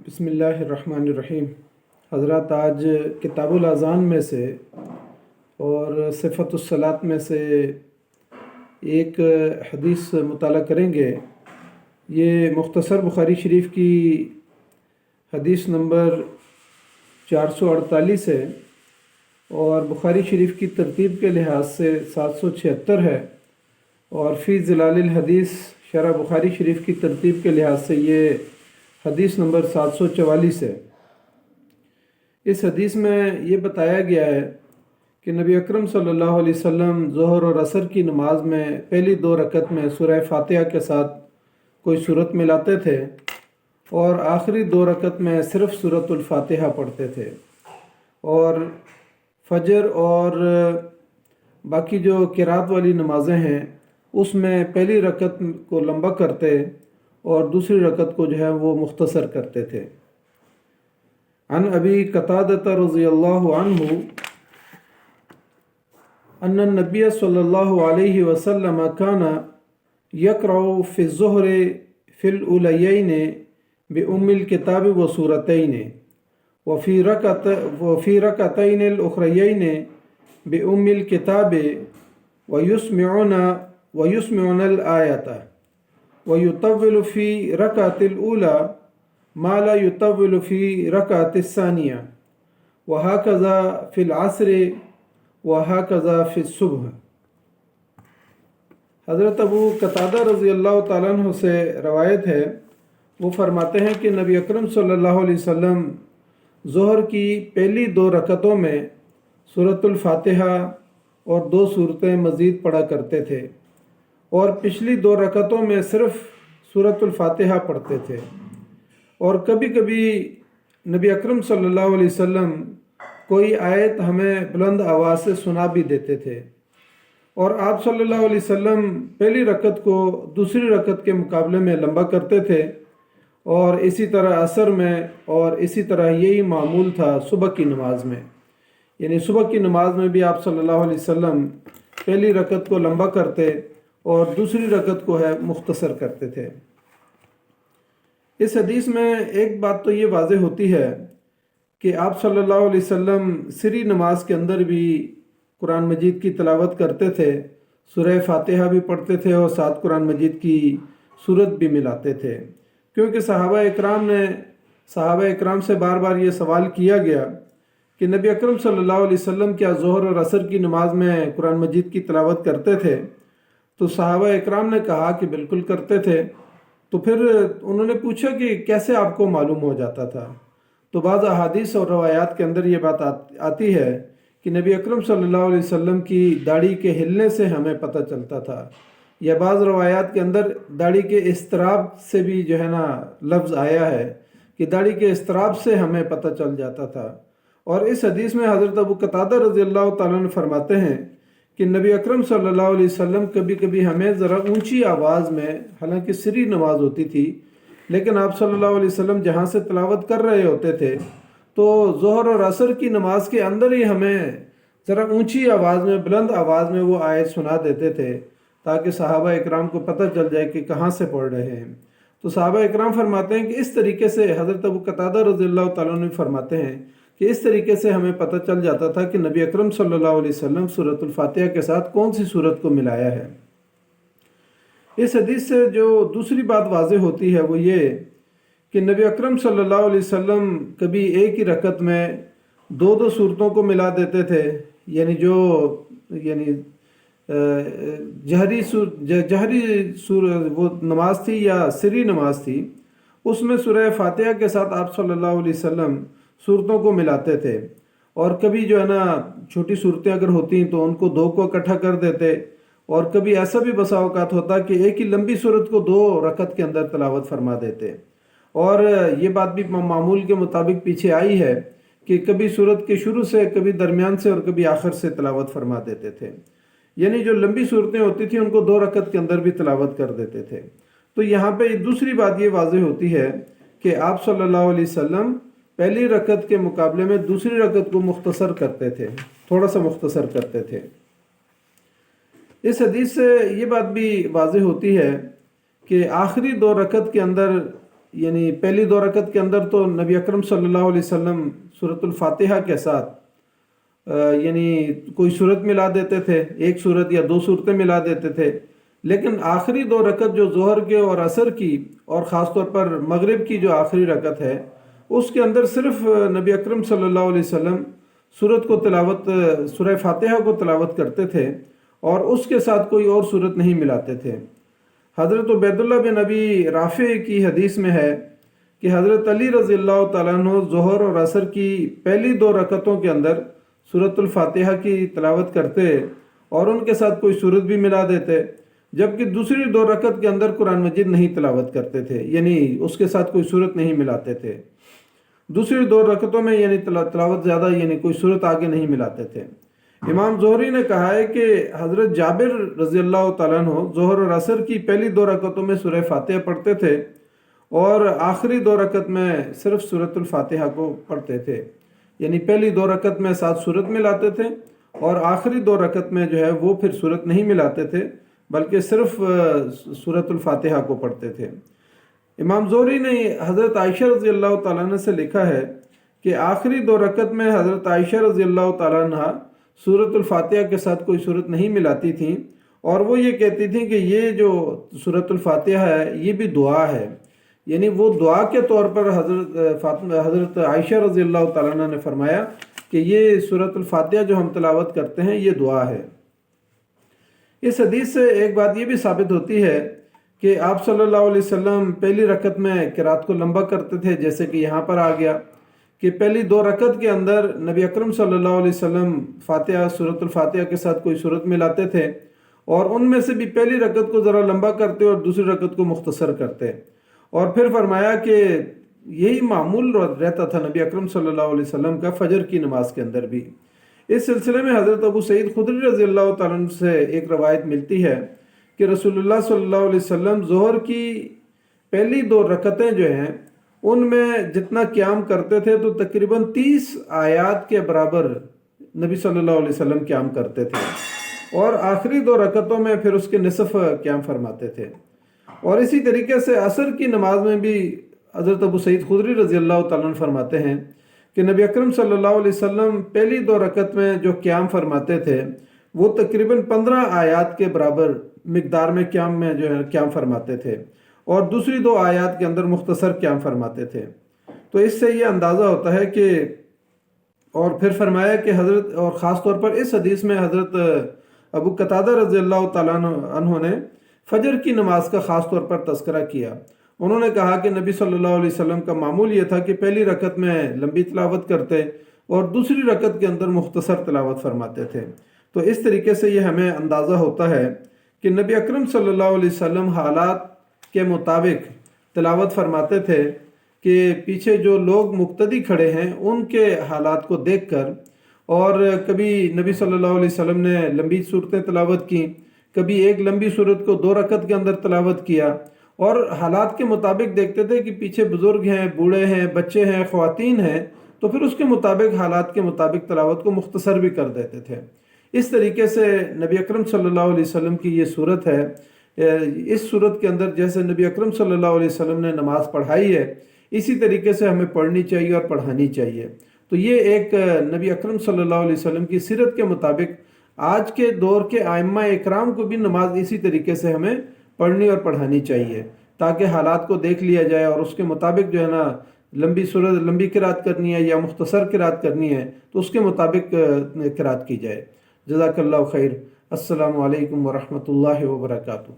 بسم اللہ الرحمن الرحیم۔ حضرات، آج کتاب الاذان میں سے اور صفت الصلاۃ میں سے ایک حدیث مطالعہ کریں گے۔ یہ مختصر بخاری شریف کی حدیث نمبر 448 ہے اور بخاری شریف کی ترتیب کے لحاظ سے 776 ہے، اور فی ظلال الحدیث شرح بخاری شریف کی ترتیب کے لحاظ سے یہ حدیث نمبر 744 ہے۔ اس حدیث میں یہ بتایا گیا ہے کہ نبی اکرم صلی اللہ علیہ وسلم ظہر اور عصر کی نماز میں پہلی 2 رکعت میں سورہ فاتحہ کے ساتھ کوئی سورت ملاتے تھے اور آخری 2 رکعت میں صرف سورۃ الفاتحہ پڑھتے تھے، اور فجر اور باقی جو قرات والی نمازیں ہیں اس میں پہلی رکعت کو لمبا کرتے اور دوسری رکعت کو جو ہے وہ مختصر کرتے تھے۔ عن ابی قتادہ رضی اللہ عنہ ان النبی صلی اللہ علیہ وسلم کان یقرأ فی الظہر فی الاولیین بأم الکتاب وسورتین وفی رکعتین الاخریین بأم الکتاب ویسمعون الآیۃ وَيُطَوِّلُ فِي رَكَعَةِ الْأُولَى مَا لَا يُطَوِّلُ فِي رَكَعَةِ الثَّانِيَةِ وَهَكَذَا فِي الْعَصْرِ وَهَكَذَا فِي الصُّبْحِ۔ حضرت ابو قتادہ رضی اللہ تعالیٰ عنہ سے روایت ہے، وہ فرماتے ہیں کہ نبی اکرم صلی اللہ علیہ وسلم ظہر کی پہلی 2 رکعتوں میں سورۃ الفاتحہ اور 2 سورتیں مزید پڑھا کرتے تھے، اور پچھلی 2 رکعتوں میں صرف سورۃ الفاتحہ پڑھتے تھے، اور کبھی کبھی نبی اکرم صلی اللہ علیہ وسلم کوئی آیت ہمیں بلند آواز سے سنا بھی دیتے تھے، اور آپ صلی اللہ علیہ وسلم پہلی رکعت کو دوسری رکعت کے مقابلے میں لمبا کرتے تھے، اور اسی طرح عصر میں، اور اسی طرح یہی معمول تھا صبح کی نماز میں، یعنی صبح کی نماز میں بھی آپ صلی اللہ علیہ وسلم پہلی رکعت کو لمبا کرتے اور دوسری رکعت کو ہے مختصر کرتے تھے۔ اس حدیث میں ایک بات تو یہ واضح ہوتی ہے کہ آپ صلی اللہ علیہ وسلم سری نماز کے اندر بھی قرآن مجید کی تلاوت کرتے تھے، سورہ فاتحہ بھی پڑھتے تھے اور ساتھ قرآن مجید کی سورت بھی ملاتے تھے، کیونکہ صحابہ اکرام سے بار بار یہ سوال کیا گیا کہ نبی اکرم صلی اللہ علیہ وسلم کیا ظہر اور عصر کی نماز میں قرآن مجید کی تلاوت کرتے تھے؟ تو صحابہ اکرام نے کہا کہ بالکل کرتے تھے۔ تو پھر انہوں نے پوچھا کہ کیسے آپ کو معلوم ہو جاتا تھا؟ تو بعض احادیث اور روایات کے اندر یہ بات آتی ہے کہ نبی اکرم صلی اللہ علیہ وسلم کی داڑھی کے ہلنے سے ہمیں پتہ چلتا تھا، یا بعض روایات کے اندر داڑھی کے اضطراب سے بھی جو ہے نا لفظ آیا ہے کہ داڑھی کے اضطراب سے ہمیں پتہ چل جاتا تھا۔ اور اس حدیث میں حضرت ابو قتادہ رضی اللہ تعالیٰ عنہ فرماتے ہیں کہ نبی اکرم صلی اللہ علیہ وسلم کبھی کبھی ہمیں ذرا اونچی آواز میں، حالانکہ سری نماز ہوتی تھی لیکن آپ صلی اللہ علیہ وسلم جہاں سے تلاوت کر رہے ہوتے تھے تو ظہر اور عصر کی نماز کے اندر ہی ہمیں ذرا اونچی آواز میں، بلند آواز میں وہ آیت سنا دیتے تھے تاکہ صحابہ اکرام کو پتہ چل جائے کہ کہاں سے پڑھ رہے ہیں۔ تو صحابہ اکرام فرماتے ہیں کہ اس طریقے سے حضرت ابو قتادہ رضی اللہ تعالیٰ عنہ فرماتے ہیں کہ اس طریقے سے ہمیں پتہ چل جاتا تھا کہ نبی اکرم صلی اللہ علیہ وسلم سورۃ الفاتحہ کے ساتھ کون سی سورت کو ملایا ہے۔ اس حدیث سے جو دوسری بات واضح ہوتی ہے وہ یہ کہ نبی اکرم صلی اللہ علیہ وسلم کبھی ایک ہی رکعت میں 2 سورتوں کو ملا دیتے تھے، یعنی جہری وہ نماز تھی یا سری نماز تھی، اس میں سورہ فاتحہ کے ساتھ آپ صلی اللہ علیہ وسلم صورتوں کو ملاتے تھے، اور کبھی جو ہے نا چھوٹی صورتیں اگر ہوتی تو ان کو 2 کو اکٹھا کر دیتے، اور کبھی ایسا بھی بسا اوقات ہوتا کہ ایک ہی لمبی صورت کو 2 رکعت کے اندر تلاوت فرما دیتے۔ اور یہ بات بھی معمول کے مطابق پیچھے آئی ہے کہ کبھی صورت کے شروع سے، کبھی درمیان سے، اور کبھی آخر سے تلاوت فرما دیتے تھے، یعنی جو لمبی صورتیں ہوتی تھیں ان کو 2 رکعت کے اندر بھی تلاوت کر دیتے تھے۔ تو یہاں پہ دوسری بات یہ واضح ہوتی ہے کہ آپ صلی اللہ علیہ وسلم پہلی رکعت کے مقابلے میں دوسری رکعت کو مختصر کرتے تھے، تھوڑا سا مختصر کرتے تھے۔ اس حدیث سے یہ بات بھی واضح ہوتی ہے کہ آخری 2 رکعت کے اندر یعنی پہلی 2 رکعت کے اندر تو نبی اکرم صلی اللہ علیہ وسلم سورۃ الفاتحہ کے ساتھ یعنی کوئی صورت ملا دیتے تھے، ایک صورت یا 2 صورتیں ملا دیتے تھے، لیکن آخری 2 رکعت جو ظہر کے اور عصر کی اور خاص طور پر مغرب کی جو آخری رکعت ہے، اس کے اندر صرف نبی اکرم صلی اللہ علیہ وسلم سورت کو تلاوت، سورہ فاتحہ کو تلاوت کرتے تھے اور اس کے ساتھ کوئی اور صورت نہیں ملاتے تھے۔ حضرت عبید اللہ بن ابی رافع کی حدیث میں ہے کہ حضرت علی رضی اللہ تعالیٰ عنہ ظہر اور عصر کی پہلی 2 رکعتوں کے اندر سورۃ الفاتحہ کی تلاوت کرتے اور ان کے ساتھ کوئی صورت بھی ملا دیتے، جبکہ دوسری 2 رکعت کے اندر قرآن مجید نہیں تلاوت کرتے تھے، یعنی اس کے ساتھ کوئی صورت نہیں ملاتے تھے۔ دوسری 2 رکعتوں میں یعنی تلاوت زیادہ، یعنی کوئی صورت آگے نہیں ملاتے تھے۔ امام زہری نے کہا ہے کہ حضرت جابر رضی اللہ تعالیٰ عنہ ظہر اور عصر کی پہلی 2 رکعتوں میں سورہ فاتحہ پڑھتے تھے اور آخری 2 رکعت میں صرف سورۃ الفاتحہ کو پڑھتے تھے، یعنی پہلی 2 رکعت میں 7 صورت ملاتے تھے اور آخری 2 رکعت میں جو ہے وہ پھر صورت نہیں ملاتے تھے بلکہ صرف سورۃ الفاتحہ کو پڑھتے تھے۔ امام زہری نے حضرت عائشہ رضی اللہ تعالیٰ عنہ سے لکھا ہے کہ آخری 2 رکعت میں حضرت عائشہ رضی اللہ تعالیٰ عنہ سورۃ الفاتحہ کے ساتھ کوئی صورت نہیں ملاتی تھیں اور وہ یہ کہتی تھیں کہ یہ جو سورۃ الفاتحہ ہے یہ بھی دعا ہے، یعنی وہ دعا کے طور پر حضرت عائشہ رضی اللہ تعالیٰ عنہ نے فرمایا کہ یہ سورۃ الفاتحہ جو ہم تلاوت کرتے ہیں یہ دعا ہے۔ اس حدیث سے ایک بات یہ بھی ثابت ہوتی ہے کہ آپ صلی اللہ علیہ وسلم پہلی رکعت میں قرات کو لمبا کرتے تھے، جیسے کہ یہاں پر آ گیا کہ پہلی 2 رکعت کے اندر نبی اکرم صلی اللہ علیہ وسلم فاتحہ، سورۃ الفاتحہ کے ساتھ کوئی صورت ملاتے تھے اور ان میں سے بھی پہلی رکعت کو ذرا لمبا کرتے اور دوسری رکعت کو مختصر کرتے، اور پھر فرمایا کہ یہی معمول رہتا تھا نبی اکرم صلی اللہ علیہ وسلم کا فجر کی نماز کے اندر بھی۔ اس سلسلے میں حضرت ابو سعید خدری رضی اللہ تعالیٰ عنہ سے ایک روایت ملتی ہے کہ رسول اللہ صلی اللہ علیہ وسلم ظہر کی پہلی 2 رکعتیں جو ہیں ان میں جتنا قیام کرتے تھے تو تقریباً 30 آیات کے برابر نبی صلی اللہ علیہ وسلم قیام کرتے تھے اور آخری 2 رکعتوں میں پھر اس کے نصف قیام فرماتے تھے۔ اور اسی طریقے سے عصر کی نماز میں بھی حضرت ابو سعید خدری رضی اللہ تعالیٰ عنہ فرماتے ہیں کہ نبی اکرم صلی اللہ علیہ وسلم پہلی 2 رکعت میں جو قیام فرماتے تھے وہ تقریباً 15 آیات کے برابر مقدار میں قیام میں جو ہے قیام فرماتے تھے اور دوسری 2 آیات کے اندر مختصر قیام فرماتے تھے۔ تو اس سے یہ اندازہ ہوتا ہے کہ، اور پھر فرمایا کہ حضرت، اور خاص طور پر اس حدیث میں حضرت ابو قتادہ رضی اللہ تعالیٰ عنہ نے فجر کی نماز کا خاص طور پر تذکرہ کیا۔ انہوں نے کہا کہ نبی صلی اللہ علیہ وسلم کا معمول یہ تھا کہ پہلی رکعت میں لمبی تلاوت کرتے اور دوسری رکعت کے اندر مختصر تلاوت فرماتے تھے۔ تو اس طریقے سے یہ ہمیں اندازہ ہوتا ہے کہ نبی اکرم صلی اللہ علیہ وسلم حالات کے مطابق تلاوت فرماتے تھے کہ پیچھے جو لوگ مقتدی کھڑے ہیں ان کے حالات کو دیکھ کر، اور کبھی نبی صلی اللہ علیہ وسلم نے لمبی صورتیں تلاوت کی، کبھی ایک لمبی صورت کو 2 رکعت کے اندر تلاوت کیا، اور حالات کے مطابق دیکھتے تھے کہ پیچھے بزرگ ہیں، بوڑھے ہیں، بچے ہیں، خواتین ہیں، تو پھر اس کے مطابق، حالات کے مطابق تلاوت کو مختصر بھی کر دیتے تھے۔ اس طریقے سے نبی اکرم صلی اللہ علیہ وسلم کی یہ صورت ہے، اس صورت کے اندر جیسے نبی اکرم صلی اللہ علیہ وسلم نے نماز پڑھائی ہے اسی طریقے سے ہمیں پڑھنی چاہیے اور پڑھانی چاہیے۔ تو یہ ایک نبی اکرم صلی اللہ علیہ وسلم کی سیرت کے مطابق آج کے دور کے ائمہ اکرام کو بھی نماز اسی طریقے سے ہمیں پڑھنی اور پڑھانی چاہیے، تاکہ حالات کو دیکھ لیا جائے اور اس کے مطابق جو ہے نا لمبی صورت، لمبی قرات کرنی ہے یا مختصر قرات کرنی ہے تو اس کے مطابق قرات کی جائے۔ جزاک اللہ خیر۔ السلام علیکم ورحمۃ اللہ وبرکاتہ۔